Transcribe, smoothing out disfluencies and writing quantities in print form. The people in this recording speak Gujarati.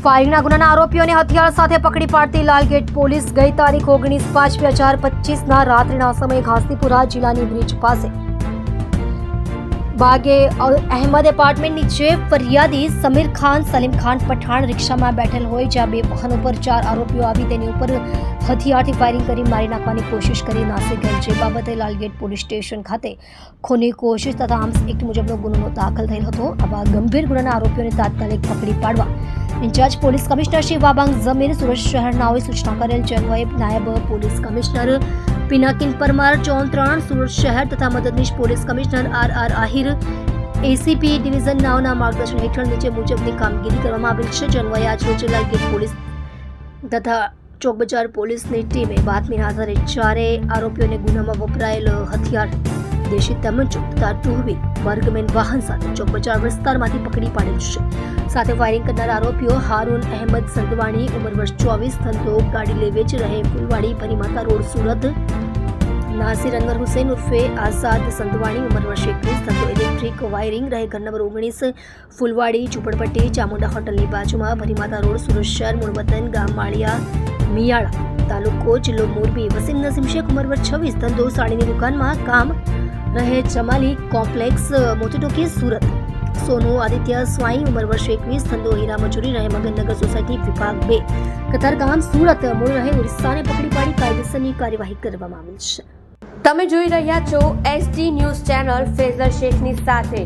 ફાયરિંગના ગુનાના આરોપીઓને હથિયાર સાથે પકડી પાડતી લાલગેટ પોલીસ ગઈ તારીખ 19/5/2025ના રાત્રિના સમયે ઘાસતીપુરા જિલ્લાની બ્રિજ પાસે બાગે અહેમદ એપાર્ટમેન્ટ નીચે ફરિયાદી સમીર ખાન સલીમ ખાન પઠાણ રિક્ષામાં બેઠેલ હોય જ્યાં બે વાહનો પર 4 આરોપીઓ આવી તેની ઉપર હથિયારથી ફાયરિંગ કરી મારી નાખવાની કોશિશ કરી નાસી ગઈ જે બાબતે લાલગેટ પોલીસ સ્ટેશન ખાતે ખૂની કોશિશ તથા આર્મ્સ એક્ટ મુજબનો ગુનો દાખલ થયેલ હતો. આવા ગંભીર ગુનાના આરોપીઓને તાત્કાલિક પકડી પાડવા incharge police commissioner Shri Wabang Jamir Surat શહેરનાઓએ સૂચના કરેલ છે. નાયબ પોલીસ કમિશનર પિનાકિન પરમાર 3 સુરત શહેર તથા મદદનીશ police commissioner R Ahir ACP division નાઓના માર્ગદર્શન હેઠળ નીચે મુજબની કામગીરી કરવામાં આવેલ છે. જનવાઈ આજ રોજ લાલગેટ પોલીસ તથા ચોક બજાર પોલીસની ટીમે બાતમીના આધારે 4 આરોપીઓને ગુનામાં વપરાયેલ હથિયાર દેશી તમંચો તથા ટુ-વ્હીલ વર્ગમેન વાહન સાથે ચોક બજાર વિસ્તારમાંથી પકડી પાડેલ છે. સાથે ફાયરિંગ કરનાર આરોપીઓ હારૂન અહેમદ સંધવાણી ઉંમર વર્ષ 24 ધંધો ગાડી લે વેચ રહે ફુલવાડી ભરીમાતા રોડ સુરત, નાસિર અનવર હુસૈન ઉર્ફે આઝાદ સંધવાણી ઉંમર વર્ષ 21 ધંધો ઇલેક્ટ્રિક વાયરિંગ રહે ઘર નંબર 19 ફુલવાડી ઝુંપડપટ્ટી ચામુંડા હોટલની બાજુમાં ભરીમાતા રોડ સુરત શહેર મૂળ વતન ગામ માળિયા મિયાળા તાલુકો જિલ્લો મોરબી વસીમ નસીમ શેખ ઉંમર વર્ષ 26 ધંધો સાડીની દુકાનમાં કામ રહે જમાલી કોમ્પ્લેક્સ મોતીટોકી સુરત, સોનુ આદિત્ય સ્વાઈ ઉંમર વર્ષ 21 ધંધો હીરા મજૂરી રહે મગનનગર સોસાયટી વિભાગ 2 કતારગામ સુરત મૂળ રહે ઓરિસ્સાને પકડી પાડી કાયદેસરની કાર્યવાહી કરવામાં આવેલ છે. તમે જોઈ રહ્યા છો SD ન્યૂઝ ચેનલ ફેઝર શેખની સાથે.